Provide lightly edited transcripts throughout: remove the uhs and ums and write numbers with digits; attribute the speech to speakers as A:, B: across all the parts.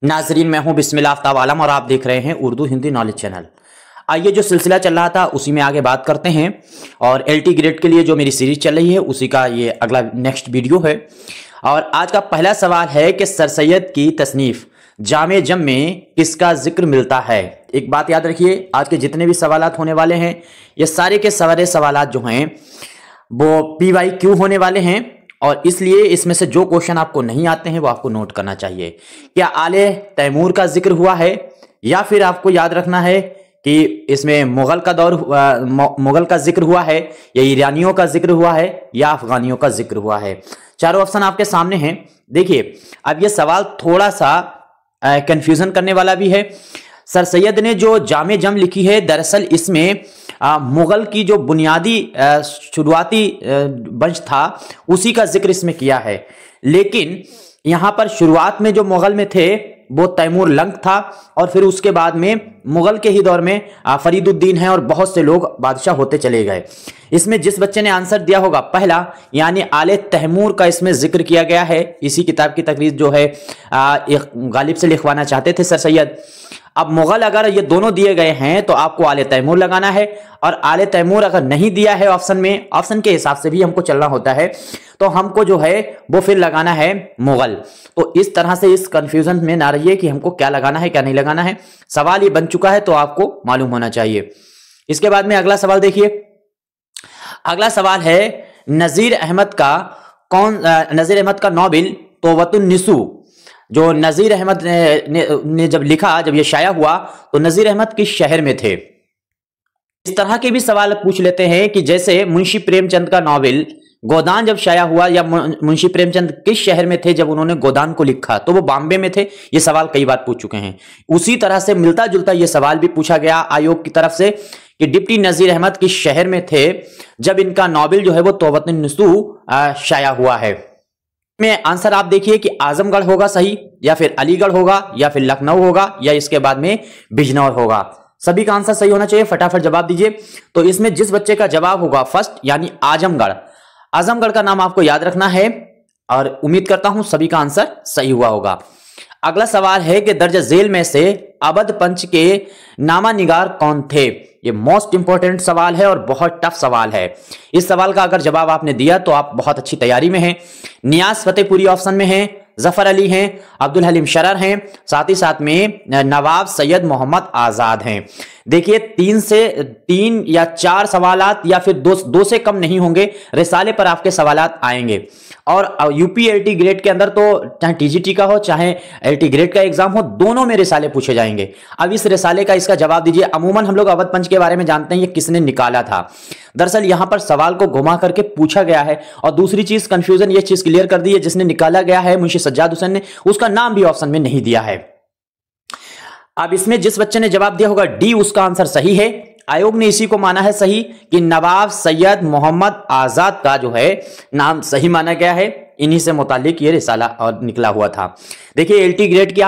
A: नाजरीन, मैं हूं बिस्मिल्लाह आफ्ताब आलम और आप देख रहे हैं उर्दू हिंदी नॉलेज चैनल। आइए, जो सिलसिला चल रहा था उसी में आगे बात करते हैं। और एलटी ग्रेड के लिए जो मेरी सीरीज चल रही है उसी का ये अगला नेक्स्ट वीडियो है। और आज का पहला सवाल है कि सर सैयद की तसनीफ जामे जम में किसका जिक्र मिलता है। एक बात याद रखिए, आज के जितने भी सवालात होने वाले हैं ये सारे के सारे सवालात जो हैं वो PYQ होने वाले हैं। और इसलिए इसमें से जो क्वेश्चन आपको नहीं आते हैं वो आपको नोट करना चाहिए। क्या आले तैमूर का जिक्र हुआ है, या फिर आपको याद रखना है कि इसमें मुगल का दौर मुगल का जिक्र हुआ है, या ईरानियों का जिक्र हुआ है, या अफगानियों का जिक्र हुआ है। चारों ऑप्शन आपके सामने हैं। देखिए, अब ये सवाल थोड़ा सा कंफ्यूजन करने वाला भी है। सर सैयद ने जो जामे जम लिखी है, दरअसल इसमें मुगल की जो बुनियादी शुरुआती वंश था उसी का जिक्र इसमें किया है। लेकिन यहां पर शुरुआत में जो मुगल में थे वो तैमूर लंग था, और फिर उसके बाद में मुगल के ही दौर में फरीदुद्दीन है, और बहुत से लोग बादशाह होते चले गए। इसमें जिस बच्चे ने आंसर दिया होगा पहला, यानी आले तैमूर का इसमें जिक्र किया गया है। इसी किताब की तकरीर जो है गालिब से लिखवाना चाहते थे सर सैयद। अब मुगल अगर ये दोनों दिए गए हैं तो आपको आले तैमूर लगाना है, और आले तैमूर अगर नहीं दिया है ऑप्शन में, ऑप्शन के हिसाब से भी हमको चलना होता है, तो हमको जो है वो फिर लगाना है मुगल। तो इस तरह से इस कंफ्यूजन में ना रहिए कि हमको क्या लगाना है क्या नहीं लगाना है। सवाल ये बन चुका है तो आपको मालूम होना चाहिए। इसके बाद में अगला सवाल देखिए। अगला सवाल है नजीर अहमद का नोबेल तोबतुन्निसू जो नजीर अहमद ने जब लिखा, जब ये शाया हुआ तो नजीर अहमद किस शहर में थे। इस तरह के भी सवाल पूछ लेते हैं कि जैसे मुंशी प्रेमचंद का नॉवेल गोदान जब शाया हुआ, या मुंशी प्रेमचंद किस शहर में थे जब उन्होंने गोदान को लिखा, तो वो बॉम्बे में थे। ये सवाल कई बार पूछ चुके हैं। उसी तरह से मिलता जुलता ये सवाल भी पूछा गया आयोग की तरफ से कि डिप्टी नजीर अहमद किस शहर में थे जब इनका नॉवेल जो है वो तौबतुन्निसू शाया हुआ है। में आंसर आप देखिए कि आजमगढ़ होगा सही, या फिर अलीगढ़ होगा, या फिर लखनऊ होगा, या इसके बाद में बिजनौर होगा। सभी का आंसर सही होना चाहिए, फटाफट जवाब दीजिए। तो इसमें जिस बच्चे का जवाब होगा फर्स्ट, यानी आजमगढ़, आजमगढ़ का नाम आपको याद रखना है, और उम्मीद करता हूं सभी का आंसर सही हुआ होगा। अगला सवाल है कि दर्ज झेल में से अवध पंच के नामा निगार कौन थे। ये मोस्ट इंपॉर्टेंट सवाल है और बहुत टफ सवाल है। इस सवाल का अगर जवाब आपने दिया तो आप बहुत अच्छी तैयारी में हैं। नियाज फतेहपुरी ऑप्शन में हैं, जफर अली हैं, अब्दुल हलीम शरर हैं, साथ ही साथ में नवाब सैयद मोहम्मद आजाद हैं। देखिए, 3 या 4 सवालात या फिर दो से कम नहीं होंगे, रिसाले पर आपके सवालात आएंगे। और यूपी एलटी ग्रेड के अंदर तो चाहे टीजीटी का हो चाहे एलटी ग्रेड का एग्जाम हो, दोनों में रिसाले पूछे जाएंगे। अब इस रिसाले का इसका जवाब दीजिए। अमूमन हम लोग अवध पंच के बारे में जानते हैं ये किसने निकाला था। दरअसल यहां पर सवाल को घुमा करके पूछा गया है। और दूसरी चीज, कंफ्यूजन ये चीज क्लियर कर दी है, जिसने निकाला गया है मुंशी सज्जाद हुसैन ने, उसका नाम भी ऑप्शन में नहीं दिया है। अब इसमें जिस बच्चे ने जवाब दिया होगा डी, उसका आंसर सही है। आयोग ने इसी को माना है सही कि नवाब सैयद मोहम्मद आजाद का जो है नाम सही माना गया है। इन्हीं से मुतालिक ये रिसाला और निकला हुआ था। देखिए, एलटी ग्रेड की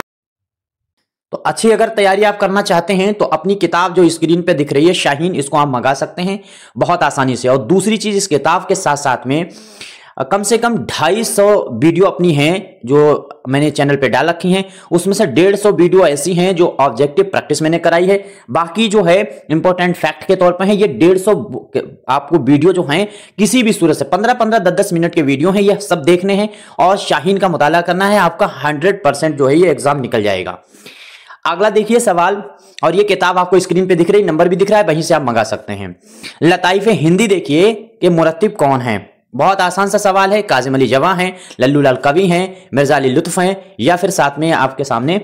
A: तो अच्छी अगर तैयारी आप करना चाहते हैं तो अपनी किताब जो स्क्रीन पे दिख रही है शाहीन, इसको आप मंगा सकते हैं बहुत आसानी से। और दूसरी चीज, इस किताब के साथ साथ में कम से कम 250 वीडियो अपनी हैं जो मैंने चैनल पे डाल रखी हैं। उसमें से 150 वीडियो ऐसी हैं जो ऑब्जेक्टिव प्रैक्टिस मैंने कराई है। बाकी जो है इंपॉर्टेंट फैक्ट के तौर पर है। ये 150 आपको वीडियो जो हैं किसी भी सूरत से 15-15, 10-10 मिनट के वीडियो हैं, ये सब देखने हैं और शाहीन का मुताला करना है। आपका 100% जो है ये एग्जाम निकल जाएगा। अगला देखिए सवाल, और ये किताब आपको स्क्रीन पे दिख रही, नंबर भी दिख रहा है, वहीं से आप मंगा सकते हैं। लताइफे हिंदी देखिए कि मुरत्तिब कौन है। बहुत आसान सा सवाल है। काजिम अली जवां हैं, लल्लू लाल कवि हैं, मिर्जा अली लुत्फ हैं, या फिर साथ में आपके सामने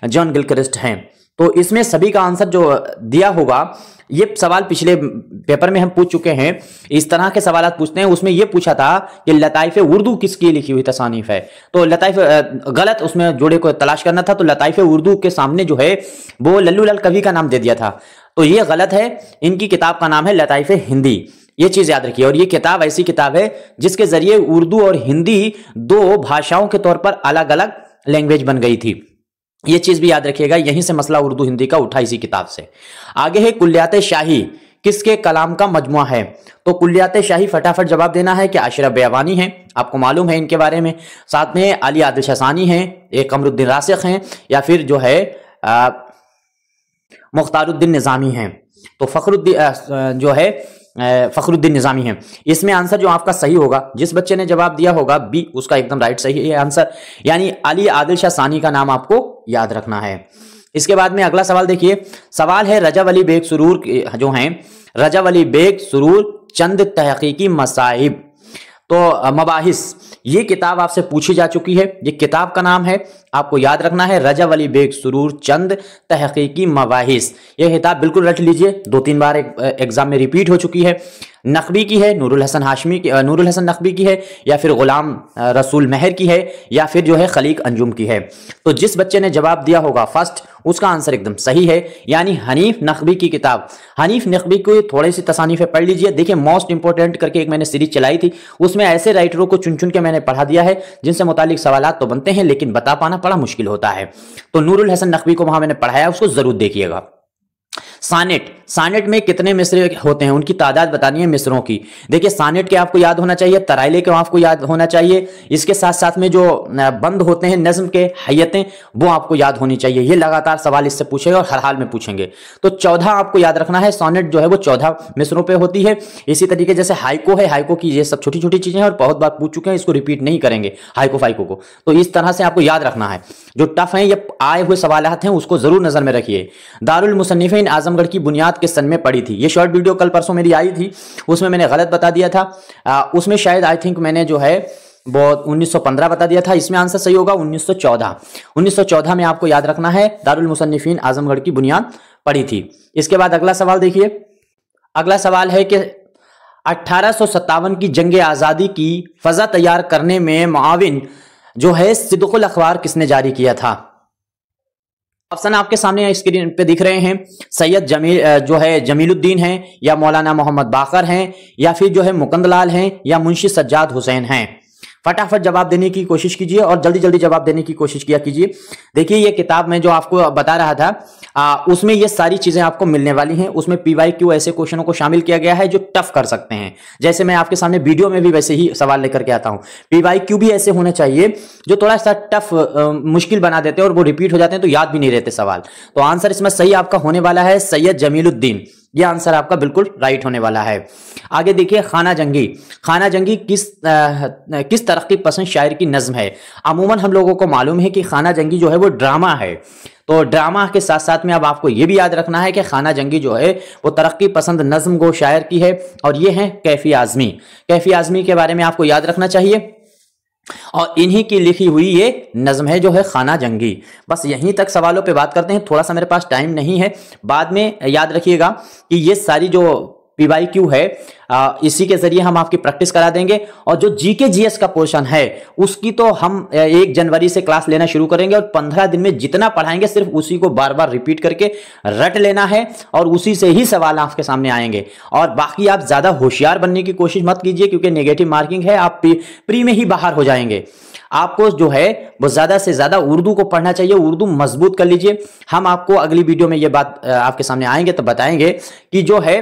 A: जॉन गिलक्रिस्ट हैं। तो इसमें सभी का आंसर जो दिया होगा, ये सवाल पिछले पेपर में हम पूछ चुके हैं। इस तरह के सवाल पूछते हैं। उसमें यह पूछा था कि लताइफे उर्दू किसकी लिखी हुई तसानीफ है, तो लताइफे गलत, उसमें जोड़े को तलाश करना था, तो लताइफे उर्दू के सामने जो है वो लल्लू लाल कवि का नाम दे दिया था, तो ये गलत है। इनकी किताब का नाम है लताइफे हिंदी, ये चीज याद रखिए। और ये किताब ऐसी किताब है जिसके जरिए उर्दू और हिंदी 2 भाषाओं के तौर पर अलग अलग लैंग्वेज बन गई थी। ये चीज भी याद रखिएगा। यहीं से मसला उर्दू हिंदी का उठा, इसी किताब से। आगे है कुल्लियात शाही किसके कलाम का मजमुआ है? तो कुल्लियात शाही फटाफट जवाब देना है कि अशरफ बयाबानी हैं, आपको मालूम है इनके बारे में। साथ में अली आदिल शासानी हैं, एक कमरुद्दीन रासिख हैं, या फिर जो है मुख्तारुद्दीन निज़ामी हैं। तो फखरुद्दीन निज़ामी हैं। इसमें आंसर जो आपका सही होगा, जिस बच्चे ने जवाब दिया होगा बी, उसका एकदम राइट सही है आंसर, यानी अली आदिल शाह सानी का नाम आपको याद रखना है। इसके बाद में अगला सवाल देखिए, सवाल है रजब अली बेग सुरूर जो हैं, रजब अली बेग सुरूर चंद तहकीकी मसाइब, तो मबाहिस, ये किताब आपसे पूछी जा चुकी है। ये किताब का नाम है, आपको याद रखना है, रजब अली बेग सुरूर चंद तहकीकी मबाहिस। ये किताब बिल्कुल रट लीजिए, 2-3 बार एग्जाम में रिपीट हो चुकी है। नकवी की है, नूरुल हसन नकवी की है, या फिर गुलाम रसूल मेहर की है, या फिर जो है खलीक अंजुम की है। तो जिस बच्चे ने जवाब दिया होगा फर्स्ट, उसका आंसर एकदम सही है, यानी हनीफ नकवी की किताब। हनीफ नकवी को थोड़ी सी तसानीफें पढ़ लीजिए। देखिए, मोस्ट इंपोर्टेंट करके एक मैंने सीरीज चलाई थी, उसमें ऐसे राइटरों को चुन चुन के मैंने पढ़ा दिया है जिनसे मुतालिक सवालात तो बनते हैं लेकिन बता पाना बड़ा मुश्किल होता है। तो नूरुल हसन नकवी को वहां मैंने पढ़ाया, उसको जरूर देखिएगा। सानेट में कितने मिसरे होते हैं, उनकी तादाद बतानी है मिसरों की। देखिए, सानेट के आपको याद होना चाहिए, तराइले के आपको याद होना चाहिए, इसके साथ साथ में जो बंद होते हैं नज्म के हैयतें, वो आपको याद होनी चाहिए। ये लगातार सवाल इससे पूछेगा और हर हाल में पूछेंगे। तो 14 आपको याद रखना है, सोनेट जो है वो 14 मिसरों पे होती है। इसी तरीके जैसे हाइको है, हाइको की ये सब छोटी छोटी चीजें हैं और बहुत बार पूछ चुके हैं, इसको रिपीट नहीं करेंगे हाइको फाइको को। तो इस तरह से आपको याद रखना है। जो टफ है, ये आए हुए सवालात हैं, उसको जरूर नजर में रखिए। दारुल मुसन्निफीन आजमगढ़ की बुनियाद किस सन में पड़ी थी? ये शॉर्ट वीडियो कल परसों मेरी आई थी, उसमें मैंने गलत बता दिया था। उसमें शायद आई थिंक मैंने जो है वो 1915 बता दिया था। इसमें आंसर सही होगा 1914। 1914 में आपको याद रखना है दारुल मुसन्निफीन आजमगढ़ की बुनियाद पड़ी थी। इसके बाद अगला सवाल देखिए, अगला सवाल है कि 1857 की जंग आजादी की फजा तैयार करने में मुआविन जो है सिद्दुकुल अखबार किसने जारी किया था? ऑप्शन आपके सामने स्क्रीन पे दिख रहे हैं। सैयद जमीलुद्दीन हैं, या मौलाना मोहम्मद बाकर हैं, या फिर जो है मुकंदलाल हैं, या मुंशी सज्जाद हुसैन हैं। फटाफट जवाब देने की कोशिश कीजिए और जल्दी जल्दी जवाब देने की कोशिश किया कीजिए। देखिए, ये किताब में जो आपको बता रहा था उसमें ये सारी चीजें आपको मिलने वाली हैं। उसमें PYQ ऐसे क्वेश्चनों को शामिल किया गया है जो टफ कर सकते हैं। जैसे मैं आपके सामने वीडियो में भी वैसे ही सवाल लेकर के आता हूं। PYQ भी ऐसे होने चाहिए जो थोड़ा सा टफ मुश्किल बना देते हैं और वो रिपीट हो जाते हैं तो याद भी नहीं रहते सवाल। तो आंसर इसमें सही आपका होने वाला है सैयद जमीलुद्दीन। ये आंसर आपका बिल्कुल राइट होने वाला है। आगे देखिए, खाना जंगी किस तरक्की पसंद शायर की नज्म है? अमूमन हम लोगों को मालूम है कि खाना जंगी जो है वो ड्रामा है। तो ड्रामा के साथ साथ में अब आपको ये भी याद रखना है कि खाना जंगी जो है वो तरक्की पसंद नज्म गो शायर की है, और ये है कैफी आजमी के बारे में आपको याद रखना चाहिए। और इन्हीं की लिखी हुई ये नज्म है जो है खाना जंगी। बस यहीं तक सवालों पे बात करते हैं, थोड़ा सा मेरे पास टाइम नहीं है। बाद में याद रखिएगा कि ये सारी जो PYQ है इसी के जरिए हम आपकी प्रैक्टिस करा देंगे। और जो GK GS का पोर्शन है उसकी तो हम 1 जनवरी से क्लास लेना शुरू करेंगे, और 15 दिन में जितना पढ़ाएंगे सिर्फ उसी को बार बार रिपीट करके रट लेना है, और उसी से ही सवाल आपके सामने आएंगे। और बाकी आप ज्यादा होशियार बनने की कोशिश मत कीजिए, क्योंकि नेगेटिव मार्किंग है, आप प्री में ही बाहर हो जाएंगे। आपको जो है वो ज्यादा से ज्यादा उर्दू को पढ़ना चाहिए, उर्दू मजबूत कर लीजिए। हम आपको अगली वीडियो में ये बात आपके सामने आएंगे तो बताएंगे कि जो है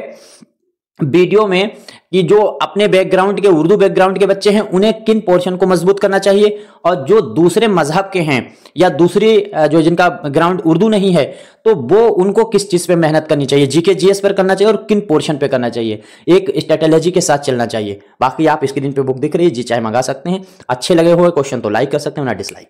A: वीडियो में कि जो अपने बैकग्राउंड के उर्दू बैकग्राउंड के बच्चे हैं उन्हें किन पोर्शन को मजबूत करना चाहिए, और जो दूसरे मजहब के हैं या दूसरे जो जिनका ग्राउंड उर्दू नहीं है तो वो उनको किस चीज पे मेहनत करनी चाहिए, GK GS पर करना चाहिए और किन पोर्शन पे करना चाहिए, एक स्ट्रेटेजी के साथ चलना चाहिए। बाकी आप स्क्रीन पे बुक दिख रही है, जी चाहे मंगा सकते हैं। अच्छे लगे हुए क्वेश्चन तो लाइक कर सकते हैं ना डिसलाइक।